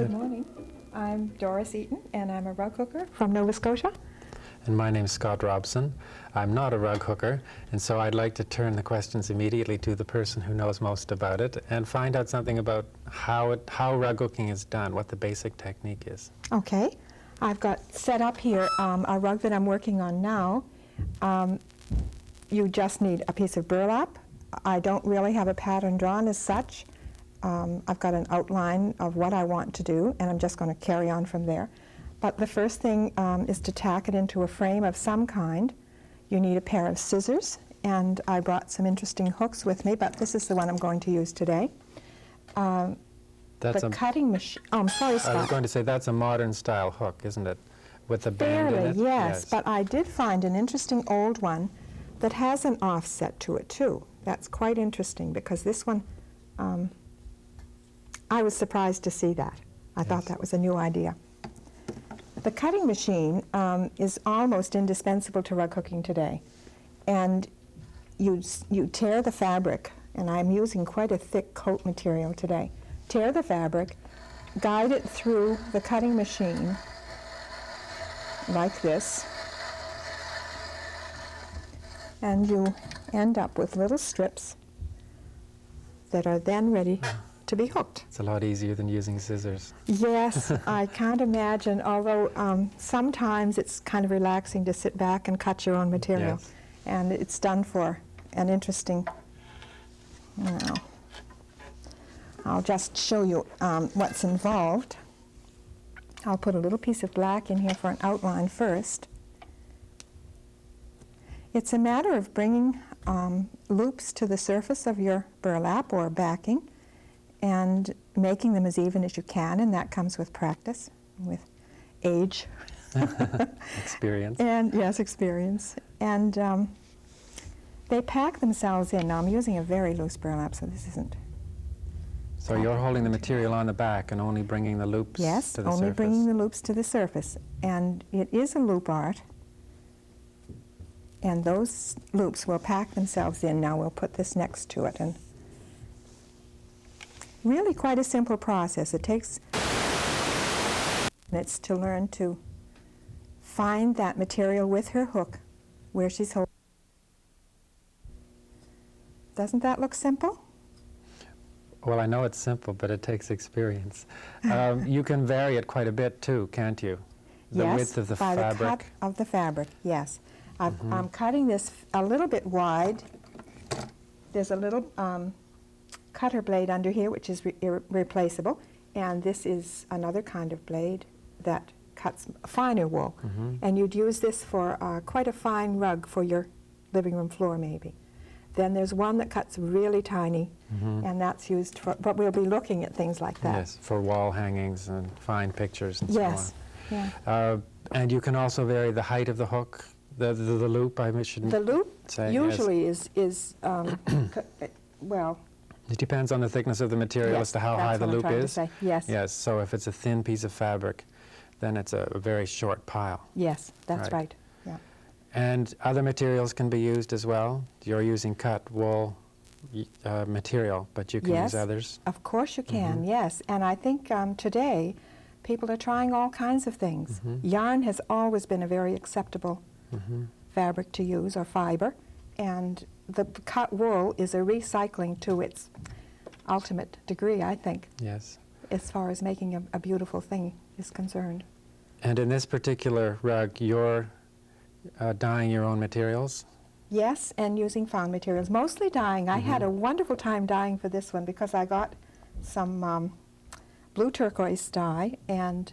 Good morning. I'm Doris Eaton, and I'm a rug hooker from Nova Scotia. And my name's Scott Robson. I'm not a rug hooker, and so I'd like to turn the questions immediately to the person who knows most about it and find out something about how rug hooking is done, what the basic technique is. Okay. I've got set up here a rug that I'm working on now. You just need a piece of burlap. I don't really have a pattern drawn as such. I've got an outline of what I want to do, and I'm just going to carry on from there. But the first thing is to tack it into a frame of some kind. You need a pair of scissors, and I brought some interesting hooks with me, but this is the one I'm going to use today. That's the cutting machine. Oh, I'm sorry, Scott. I was going to say that's a modern style hook, isn't it? With the band in it? Yes, but I did find an interesting old one that has an offset to it too. That's quite interesting because this one, I was surprised to see that. I thought that was a new idea. The cutting machine is almost indispensable to rug hooking today. And you tear the fabric, and I'm using quite a thick coat material today. Tear the fabric, guide it through the cutting machine like this, and you end up with little strips that are then ready to be hooked. It's a lot easier than using scissors. Yes, I can't imagine, although sometimes it's kind of relaxing to sit back and cut your own material. Yes. And it's done for an interesting, I'll just show you what's involved. I'll put a little piece of black in here for an outline first. It's a matter of bringing loops to the surface of your burlap or backing and making them as even as you can, and that comes with practice, with age. Experience. And yes, experience. And they pack themselves in. Now I'm using a very loose burlap, so this isn't. So you're holding the material on the back and only bringing the loops to the surface? Yes, only bringing the loops to the surface. And it is a loop art. And those loops will pack themselves in. Now we'll put this next to it. And really quite a simple process. It takes minutes to learn to find that material with her hook where she's holding. Doesn't that look simple? Well, I know it's simple, but it takes experience. You can vary it quite a bit too, can't you? The width of the fabric. Yes, by the cut of the fabric, yes. I'm cutting this a little bit wide. There's a little cutter blade under here, which is replaceable, and this is another kind of blade that cuts finer wool. And you'd use this for quite a fine rug for your living room floor, maybe. Then there's one that cuts really tiny, and that's used for, but we'll be looking at things like that. Yes, for wall hangings and fine pictures and yes. so on. Yeah. And you can also vary the height of the hook, the loop, I should The loop say, usually is well. It depends on the thickness of the material as to how high the loop is. Yes. Yes, so if it's a thin piece of fabric, then it's a very short pile. Yes, that's right. Yeah. And other materials can be used as well. You're using cut wool material, but you can use others. Of course you can, yes. And I think today people are trying all kinds of things. Yarn has always been a very acceptable fabric to use, or fiber, and the cut wool is a recycling to its ultimate degree, I think. Yes. As far as making a beautiful thing is concerned. And in this particular rug, you're dyeing your own materials? Yes, and using found materials, mostly dyeing. I had a wonderful time dyeing for this one because I got some blue turquoise dye and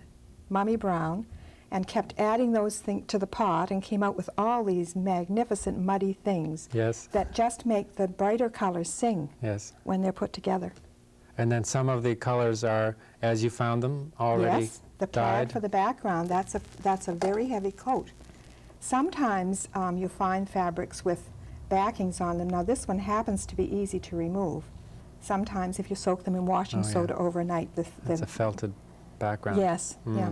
mummy brown and kept adding those things to the pot and came out with all these magnificent muddy things that just make the brighter colors sing when they're put together. And then some of the colors are, as you found them, already Yes, the plaid for the background, that's a very heavy coat. Sometimes you find fabrics with backings on them. Now this one happens to be easy to remove. Sometimes if you soak them in washing soda overnight, it's a felted background. Yes, yeah.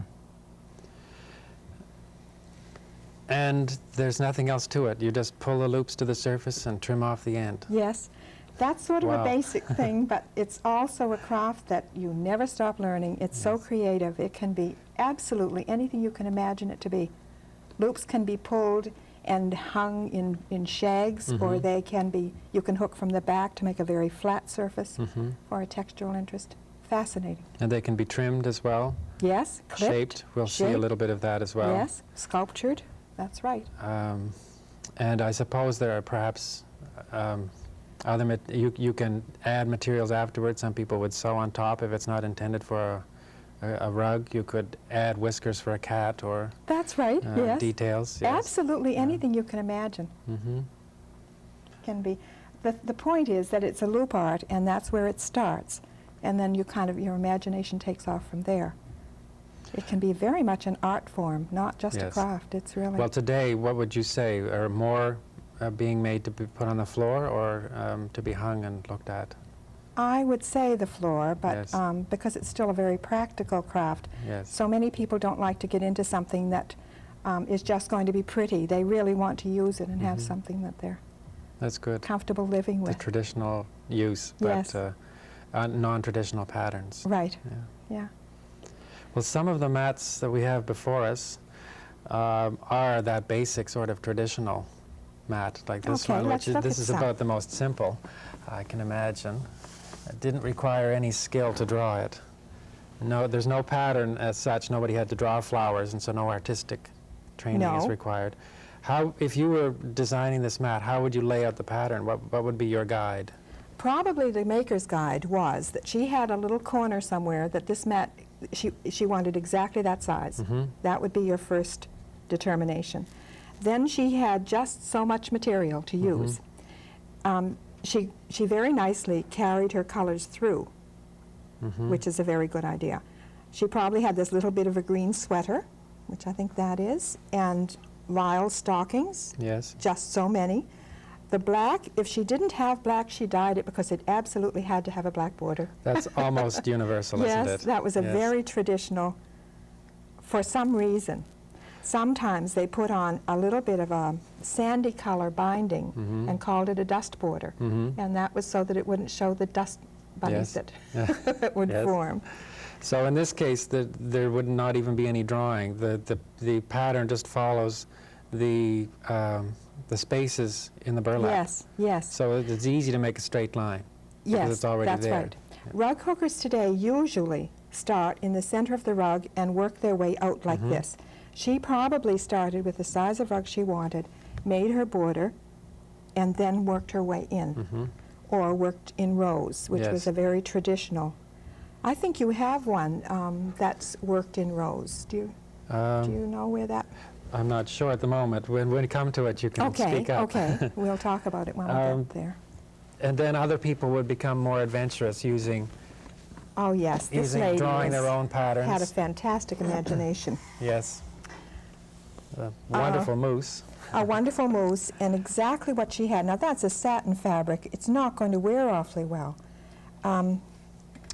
And there's nothing else to it. You just pull the loops to the surface and trim off the end. Yes. That's sort of Wow. a basic thing, but it's also a craft that you never stop learning. It's so creative. It can be absolutely anything you can imagine it to be. Loops can be pulled and hung in shags, or they can be, you can hook from the back to make a very flat surface for a textural interest. Fascinating. And they can be trimmed as well, Yes, clipped, shaped. We'll see a shaped, little bit of that as well. yes, sculptured. That's right. And I suppose there are perhaps other, you can add materials afterwards. Some people would sew on top if it's not intended for a rug. You could add whiskers for a cat or That's right, yes. details. Yes. Absolutely anything you can imagine can be. The point is that it's a loop art, and that's where it starts. And then you kind of, your imagination takes off from there. It can be very much an art form, not just a Yes. craft. It's really... Well, today, what would you say? Are more being made to be put on the floor or to be hung and looked at? I would say the floor, but Yes. because it's still a very practical craft. Yes. So many people don't like to get into something that is just going to be pretty. They really want to use it and have something that they're That's good. comfortable living The with. traditional use, but Yes. non-traditional patterns. Right, Yeah. yeah. Well, some of the mats that we have before us are that basic sort of traditional mat, like this Okay, one, let's which look this at is some. about the most simple, I can imagine. It didn't require any skill to draw it. No, there's no pattern as such. Nobody had to draw flowers, and so no artistic training is No. required. How, if you were designing this mat, how would you lay out the pattern? What would be your guide? Probably the maker's guide was that she had a little corner somewhere that this mat, she wanted exactly that size. That would be your first determination. Then she had just so much material to use. She very nicely carried her colors through, which is a very good idea. She probably had this little bit of a green sweater, which I think that is, and lisle stockings, Yes. just so many. The black, if she didn't have black, she dyed it because it absolutely had to have a black border. That's almost universal, isn't it? Yes, that was a Yes. very traditional, for some reason. Sometimes they put on a little bit of a sandy color binding and called it a dust border. And that was so that it wouldn't show the dust bunnies Yes. that would Yes. form. So in this case, there would not even be any drawing. The pattern just follows the spaces in the burlap. Yes, yes. So it's easy to make a straight line. Yes, because it's already that's there. right. Rug hookers today usually start in the center of the rug and work their way out like this. She probably started with the size of rug she wanted, made her border, and then worked her way in, or worked in rows, which was Yes. a very traditional. I think you have one that's worked in rows. Do you know where that? I'm not sure at the moment. When we come to it, you can Okay, speak up. okay. We'll talk about it when we get there. And then other people would become more adventurous using Oh yes, this lady drawing their own patterns. had a fantastic imagination. Yes. A wonderful mousse. A wonderful mousse, and exactly what she had. Now that's a satin fabric. It's not going to wear awfully well. I'm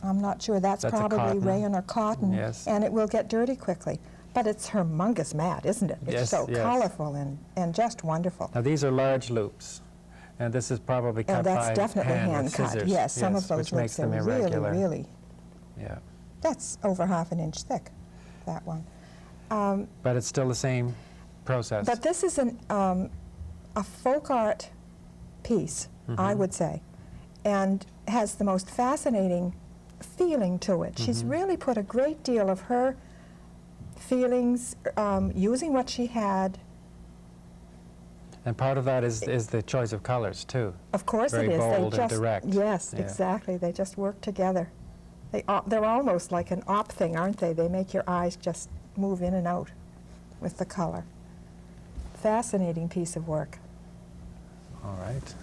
not sure. That's That's a probably cotton. rayon or cotton, Yes. and it will get dirty quickly. But it's humongous mat, isn't it? It's Yes, so yes. colorful and just wonderful. Now these are large loops, and this is probably cut And that's by definitely hand hand with cut. scissors. Yes, some of those which makes loops are them really, irregular. really. Yeah, That's over half an inch thick, that one. but it's still the same process. But this is a folk art piece, I would say, and has the most fascinating feeling to it. She's really put a great deal of her feelings, using what she had. And part of that is the choice of colors too. Of course Very it is. bold They and just, direct. Yes, Yeah. exactly. They just work together. They're almost like an op thing, aren't they? They make your eyes just move in and out with the color. Fascinating piece of work. All right.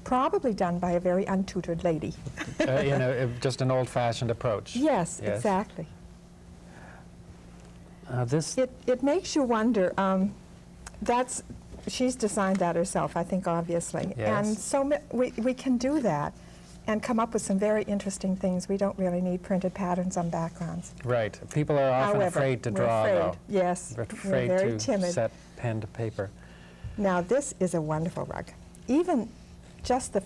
Probably done by a very untutored lady. Just an old-fashioned approach. Yes, Yes. exactly. This. It makes you wonder. She's designed that herself, I think, obviously. Yes. And so we can do that and come up with some very interesting things. We don't really need printed patterns on backgrounds. Right. People are often However, afraid to we're draw, afraid. though. Yes, They're we're afraid very to timid. set pen to paper. Now, this is a wonderful rug. Even just the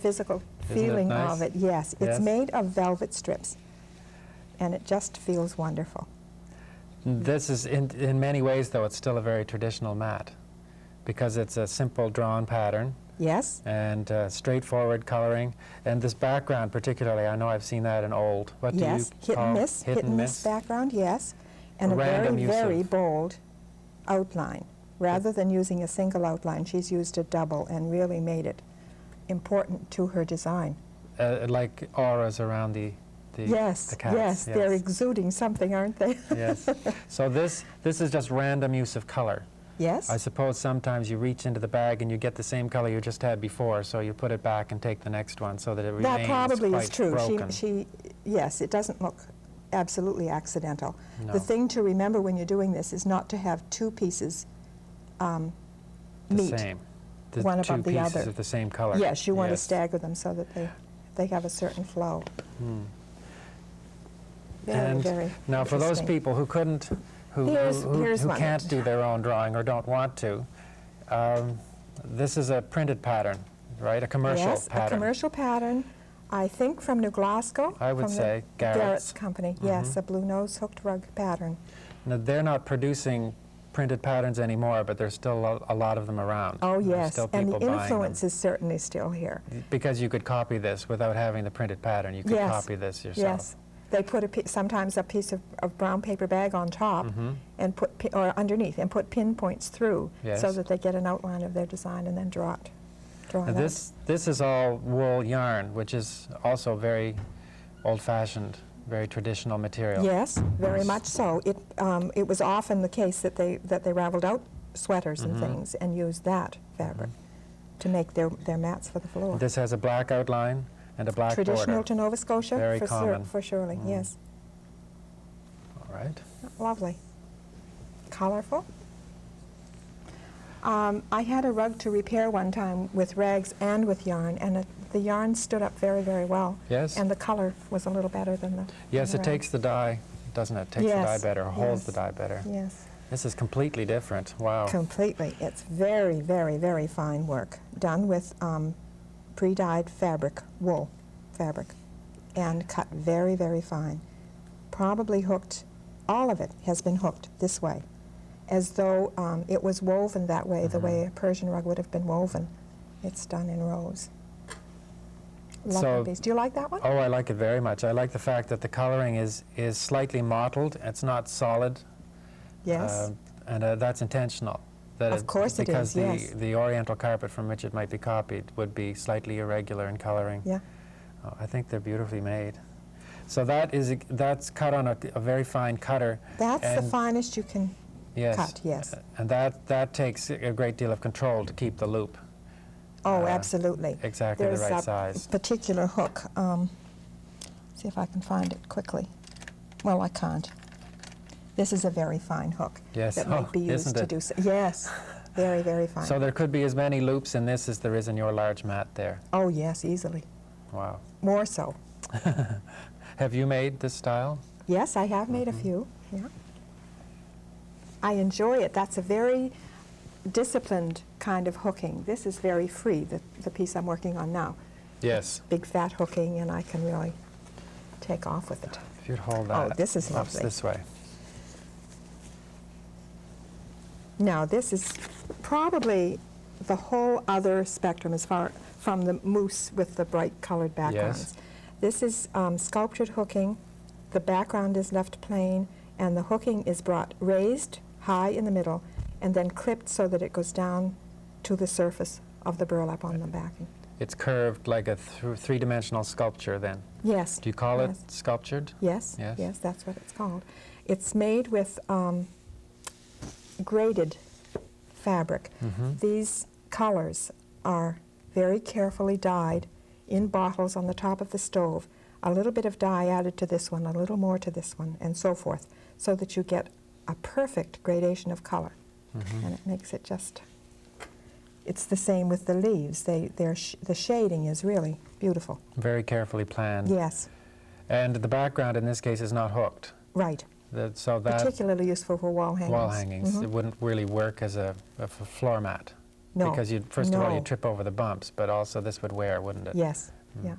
feeling nice? of it, yes. It's Yes. made of velvet strips, and it just feels wonderful. This is, in many ways, though, it's still a very traditional mat because it's a simple drawn pattern Yes, and straightforward coloring. And this background particularly, I know I've seen that in old. What do yes, you call hit and miss background, yes. And a Random very, use very of- bold outline. Rather than using a single outline, she's used a double and really made it important to her design. Like auras around the Yes, cats. yes, they're exuding something, aren't they? Yes. So this is just random use of color. Yes, I suppose sometimes you reach into the bag and you get the same color you just had before, so you put it back and take the next one so that it remains that probably quite is true. broken. Yes, it doesn't look absolutely accidental. No. The thing to remember when you're doing this is not to have two pieces The meet. same. The one two above the pieces other. of the same color. Yes, you want to Yes. stagger them so that they have a certain flow. Hmm. Very, And very now for those interesting. people who couldn't, who Here's one. can't do their own drawing or don't want to, this is a printed pattern, right? A commercial Yes, pattern. a commercial pattern, I think from New Glasgow. I would from say the Garrett's. company, yes, a blue nose hooked rug pattern. Now, they're not producing printed patterns anymore, but there's still a lot of them around. Oh, There's yes, still and the people buying them. influence is certainly still here. Because you could copy this without having the printed pattern. You could Yes, copy this yourself. Yes, they put sometimes a piece of brown paper bag on top Mhm. and or underneath, and put pinpoints through so Yes. that they get an outline of their design and then draw it Now out. this is all wool yarn, which is also very old-fashioned, very traditional material. Yes, very much so. It was often the case that they raveled out sweaters and things and used that fabric to make their mats for the floor. This has a black outline and a black Traditional border. to Nova Scotia, Very for common. for surely, yes. All right. Lovely. Colorful. I had a rug to repair one time with rags and with yarn, and the yarn stood up very, very well. Yes. And the color was a little better than the Yes, than it the takes the dye, doesn't it? Takes the dye Yes, better, or holds yes. the dye better. rags. Yes, This is completely different. Wow. completely. It's very, very, very fine work, done with pre-dyed fabric, wool fabric, and cut very, very fine. Probably hooked, all of it has been hooked this way, as though it was woven that way, the way a Persian rug would have been woven. It's done in rows. So- Lovely piece. Do you like that one? Oh, I like it very much. I like the fact that the coloring is slightly mottled. It's not solid. Yes. And that's intentional. Of course it is, because yes. the oriental carpet from which it might be copied would be slightly irregular in coloring. Yeah. Oh, I think they're beautifully made. So that's cut on a very fine cutter. That's the and- finest you can Yes. cut, yes. And that takes a great deal of control to keep the loop Oh, absolutely. exactly There's the right a size. particular hook. See if I can find it quickly. Well, I can't. This is a very fine hook. Yes. That Oh, might be used isn't to it? do so. Yes, very, very fine. So there could be as many loops in this as there is in your large mat there. Oh, yes, easily. Wow. More so. Have you made this style? Yes, I have made a few, yeah. I enjoy it. That's a very disciplined kind of hooking. This is very free, the piece I'm working on now. Yes. Big fat hooking, and I can really take off with it. If you'd hold that. Oh, this is up lovely. This way. Now, this is probably the whole other spectrum as far from the moose with the bright colored backgrounds. This is sculptured hooking. The background is left plain, and the hooking is brought raised high in the middle and then clipped so that it goes down to the surface of the burlap on the backing. It's curved like a three-dimensional sculpture then. Yes. Do you call yes. it sculptured? Yes, Yes. yes, that's what it's called. It's made with graded fabric. These colors are very carefully dyed in bottles on the top of the stove. A little bit of dye added to this one, a little more to this one, and so forth, so that you get a perfect gradation of color. And it makes it just, it's the same with the leaves. The shading is really beautiful. Very carefully planned. Yes, And the background in this case is not hooked. right. So that Particularly useful for wall hangings. wall hangings, it wouldn't really work as a floor mat. No. Because first of all, No. you'd trip over the bumps, but also this would wear, wouldn't it? Yes, Yeah.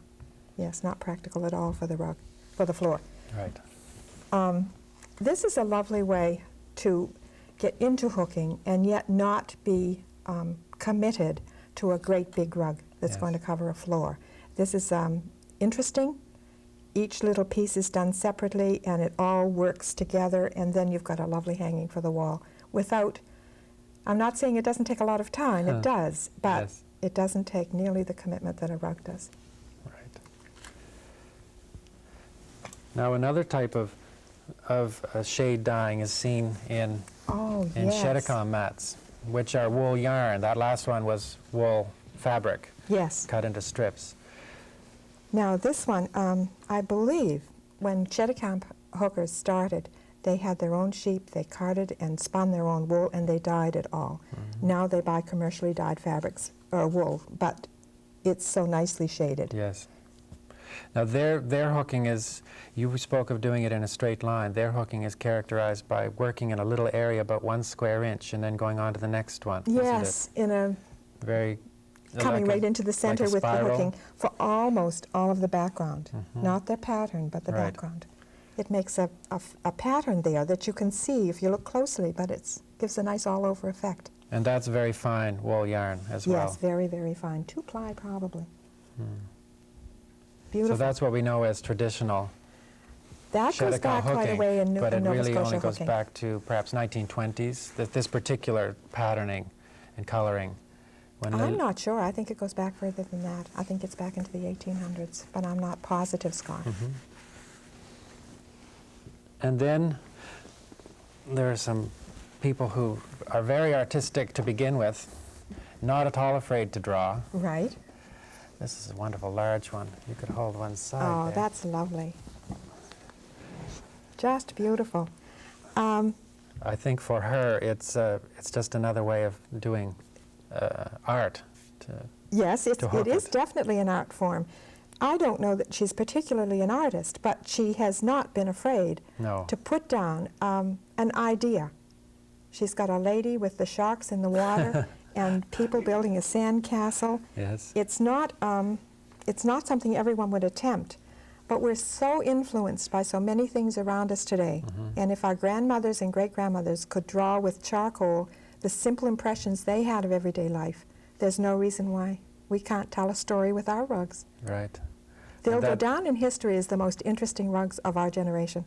Yes, not practical at all for the rug, for the floor. Right. This is a lovely way to get into hooking and yet not be committed to a great big rug that's Yes. going to cover a floor. This is interesting. Each little piece is done separately and it all works together, and then you've got a lovely hanging for the wall without, I'm not saying it doesn't take a lot of time, it does, but Yes. it doesn't take nearly the commitment that a rug does. Right. Now another type of shade dyeing is seen in Oh, in yes. Shedicom mats, which are wool yarn. That last one was wool fabric Yes. cut into strips. Now this one, I believe when Cheticamp hookers started, they had their own sheep, they carded and spun their own wool, and they dyed it all. Now they buy commercially dyed fabrics, or wool, but it's so nicely shaded. Yes. Now their hooking is, you spoke of doing it in a straight line. Their hooking is characterized by working in a little area about 1 square inch and then going on to the next one. Yes, in a, Isn't it? Very coming like right into the center like a with the spiral. hooking for almost all of the background. Not the pattern, but the Right. background. It makes a pattern there that you can see if you look closely, but it gives a nice all-over effect. And that's very fine wool yarn as well. Yes, very, very fine. 2-ply probably. So Beautiful. that's what we know as traditional That goes Shedicom back quite a hooking, way in but it Nova really Scotia only goes hooking. back to perhaps 1920s, this particular patterning and coloring. When I'm not sure. I think it goes back further than that. I think it's back into the 1800s, but I'm not positive, Scott. And then there are some people who are very artistic to begin with, not at all afraid to draw. Right? This is a wonderful large one. You could hold one side Oh, there. that's lovely. Just beautiful. I think for her, it's just another way of doing art. Yes, to hook it is it. definitely an art form. I don't know that she's particularly an artist, but she has not been afraid No. to put down an idea. She's got a lady with the sharks in the water and people building a sand castle. Yes. It's not something everyone would attempt, but we're so influenced by so many things around us today. And if our grandmothers and great-grandmothers could draw with charcoal the simple impressions they had of everyday life, there's no reason why we can't tell a story with our rugs. Right. They'll And go that- down in history as the most interesting rugs of our generation.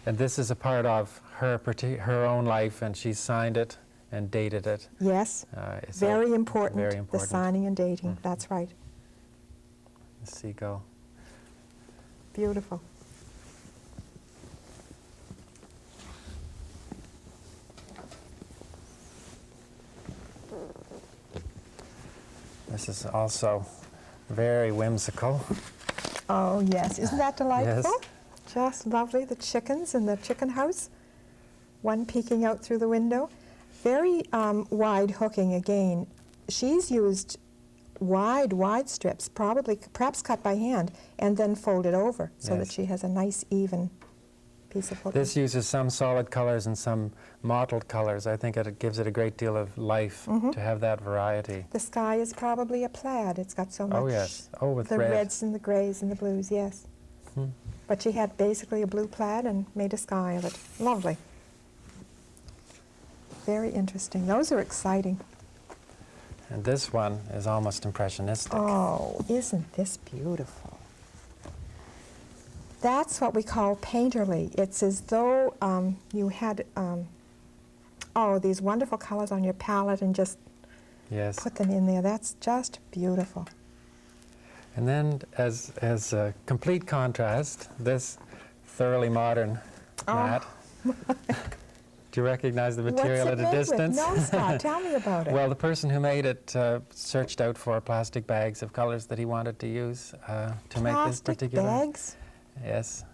And this is a part of her own life, and she signed it and dated it. Yes, So very important, Very the important. signing and dating. That's right. The seagull. Beautiful. This is also very whimsical. Oh, yes. Isn't that delightful? Yes. Just lovely. The chickens in the chicken house, one peeking out through the window. Very wide hooking again. She's used wide strips, perhaps cut by hand, and then folded over so that Yes. she has a nice, even piece of hooking. This uses some solid colors and some mottled colors. I think it gives it a great deal of life to have that variety. The sky is probably a plaid. It's got so much. Oh, yes. Oh, with the red. reds and the grays and the blues, yes. But she had basically a blue plaid and made a sky of it. Lovely. Very interesting. Those are exciting. And this one is almost impressionistic. Oh, isn't this beautiful? That's what we call painterly. It's as though you had, these wonderful colors on your palette and just Yes. put them in there. That's just beautiful. And then, as a complete contrast, this thoroughly modern mat. Do you recognize the material What's at it a made distance? with? No, Scott, tell me about it. Well, the person who made it searched out for plastic bags of colors that he wanted to use to make this Plastic particular. bags? Yes.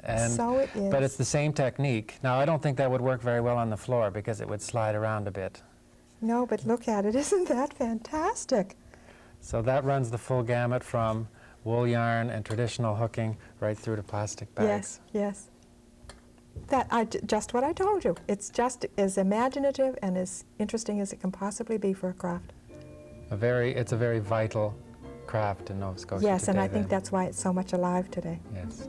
And, So it is. But it's the same technique. Now, I don't think that would work very well on the floor because it would slide around a bit. No, but look at it. Isn't that fantastic? So that runs the full gamut from wool yarn and traditional hooking right through to plastic bags. Yes, yes. Just what I told you. It's just as imaginative and as interesting as it can possibly be for a craft. It's a very vital craft in Nova Scotia Yes, and today, I think then. that's why it's so much alive today. Yes.